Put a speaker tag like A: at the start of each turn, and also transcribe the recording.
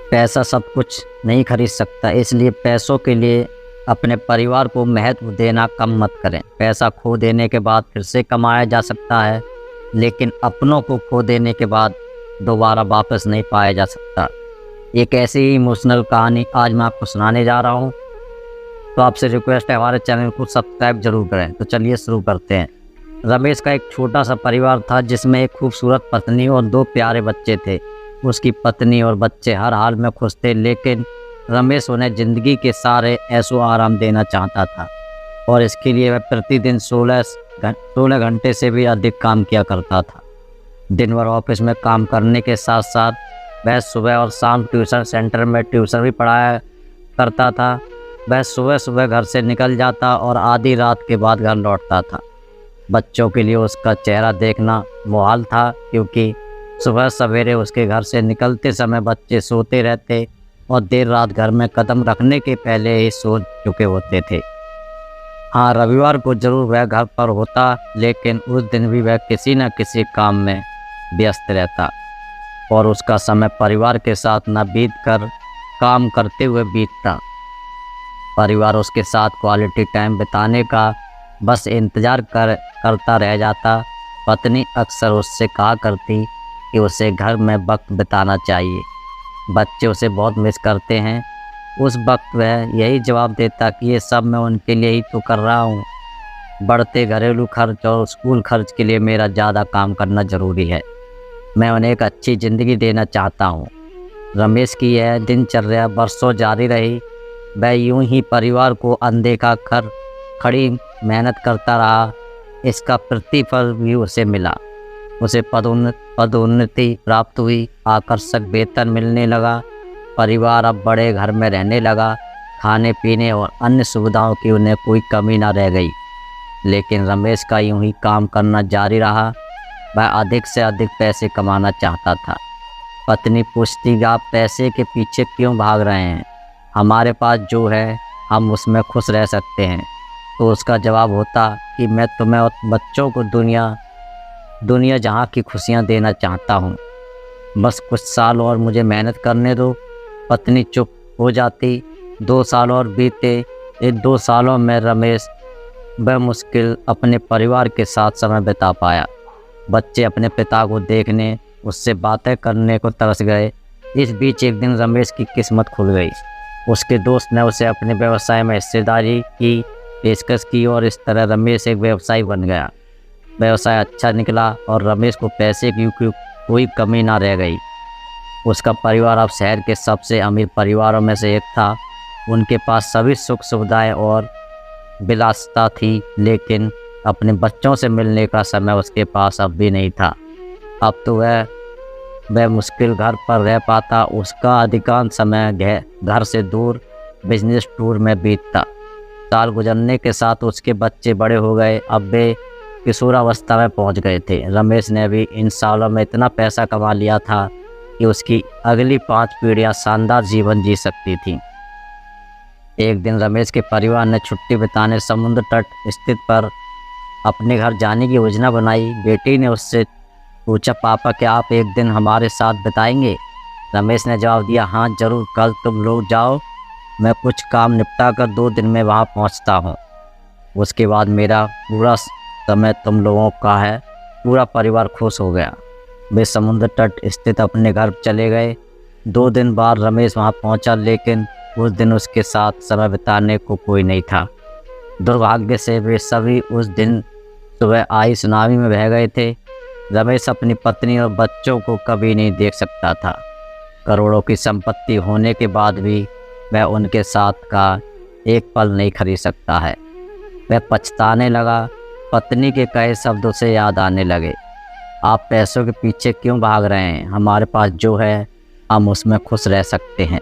A: पैसा सब कुछ नहीं खरीद सकता, इसलिए पैसों के लिए अपने परिवार को महत्व देना कम मत करें। पैसा खो देने के बाद फिर से कमाया जा सकता है, लेकिन अपनों को खो देने के बाद दोबारा वापस नहीं पाया जा सकता। एक ऐसी ही इमोशनल कहानी आज मैं आपको सुनाने जा रहा हूँ, तो आपसे रिक्वेस्ट है हमारे चैनल को सब्सक्राइब जरूर करें। तो चलिए शुरू करते हैं। रमेश का एक छोटा सा परिवार था जिसमें एक खूबसूरत पत्नी और 2 प्यारे बच्चे थे। उसकी पत्नी और बच्चे हर हाल में खुश थे, लेकिन रमेश उन्हें ज़िंदगी के सारे ऐशो आराम देना चाहता था और इसके लिए वह प्रतिदिन 16 घंटे से भी अधिक काम किया करता था। दिन भर ऑफिस में काम करने के साथ साथ वह सुबह और शाम ट्यूशन सेंटर में ट्यूशन भी पढ़ाया करता था। वह सुबह सुबह घर से निकल जाता और आधी रात के बाद घर लौटता था। बच्चों के लिए उसका चेहरा देखना मुहाल था, क्योंकि सुबह सवेरे उसके घर से निकलते समय बच्चे सोते रहते और देर रात घर में कदम रखने के पहले ही सो चुके होते थे। हाँ, रविवार को जरूर वह घर पर होता, लेकिन उस दिन भी वह किसी न किसी काम में व्यस्त रहता और उसका समय परिवार के साथ न बीत कर काम करते हुए बीतता। परिवार उसके साथ क्वालिटी टाइम बिताने का बस इंतज़ार करता रह जाता। पत्नी अक्सर उससे कहा करती कि उसे घर में वक्त बिताना चाहिए, बच्चे उसे बहुत मिस करते हैं। उस वक्त वह यही जवाब देता कि ये सब मैं उनके लिए ही तो कर रहा हूँ। बढ़ते घरेलू खर्च और स्कूल खर्च के लिए मेरा ज़्यादा काम करना ज़रूरी है। मैं उन्हें एक अच्छी ज़िंदगी देना चाहता हूँ। रमेश की यह दिनचर्या बरसों जारी रही। वह यूं ही परिवार को अनदेखा कर खड़ी मेहनत करता रहा। इसका प्रतिफल भी उसे मिला। उसे पदोन्नति प्राप्त हुई, आकर्षक वेतन मिलने लगा। परिवार अब बड़े घर में रहने लगा। खाने पीने और अन्य सुविधाओं की उन्हें कोई कमी ना रह गई। लेकिन रमेश का यूं ही काम करना जारी रहा। वह अधिक से अधिक पैसे कमाना चाहता था। पत्नी पूछती, आप पैसे के पीछे क्यों भाग रहे हैं? हमारे पास जो है हम उसमें खुश रह सकते हैं। तो उसका जवाब होता कि मैं तुम्हें और बच्चों को दुनिया जहाँ की खुशियाँ देना चाहता हूँ। बस कुछ साल और मुझे मेहनत करने दो। पत्नी चुप हो जाती। 2 साल और बीते। इन 2 सालों में रमेश मुश्किल अपने परिवार के साथ समय बिता पाया। बच्चे अपने पिता को देखने, उससे बातें करने को तरस गए। इस बीच एक दिन रमेश की किस्मत खुल गई। उसके दोस्त ने उसे अपने व्यवसाय में हिस्सेदारी की पेशकश की और इस तरह रमेश एक व्यवसायी बन गया। व्यवसाय अच्छा निकला और रमेश को पैसे की कोई कमी ना रह गई। उसका परिवार अब शहर के सबसे अमीर परिवारों में से एक था। उनके पास सभी सुख सुविधाएं और विलासिता थी, लेकिन अपने बच्चों से मिलने का समय उसके पास अब भी नहीं था। अब तो वह मुश्किल घर पर रह पाता। उसका अधिकांश समय घर से दूर बिजनेस टूर में बीतता। साल गुजरने के साथ उसके बच्चे बड़े हो गए। अब वे किशोरावस्था में पहुंच गए थे। रमेश ने भी इन सालों में इतना पैसा कमा लिया था कि उसकी अगली 5 पीढ़ियां शानदार जीवन जी सकती थीं। एक दिन रमेश के परिवार ने छुट्टी बिताने समुद्र तट स्थित पर अपने घर जाने की योजना बनाई। बेटी ने उससे पूछा, पापा क्या आप एक दिन हमारे साथ बिताएंगे? रमेश ने जवाब दिया, हाँ जरूर, कल तुम लोग जाओ, मैं कुछ काम निपटा कर 2 दिन में वहाँ पहुँचता हूँ। उसके बाद मेरा पूरा समय तुम लोगों का है। पूरा परिवार खुश हो गया। वे समुद्र तट स्थित अपने घर चले गए। 2 दिन बाद रमेश वहाँ पहुँचा, लेकिन उस दिन उसके साथ समय बिताने को कोई नहीं था। दुर्भाग्य से वे सभी उस दिन सुबह आई सुनामी में बह गए थे। रमेश अपनी पत्नी और बच्चों को कभी नहीं देख सकता था। करोड़ों की संपत्ति होने के बाद भी वह उनके साथ का एक पल नहीं खरीद सकता है। वह पछताने लगा। पत्नी के कहे शब्द उसे याद आने लगे, आप पैसों के पीछे क्यों भाग रहे हैं? हमारे पास जो है हम उसमें खुश रह सकते हैं।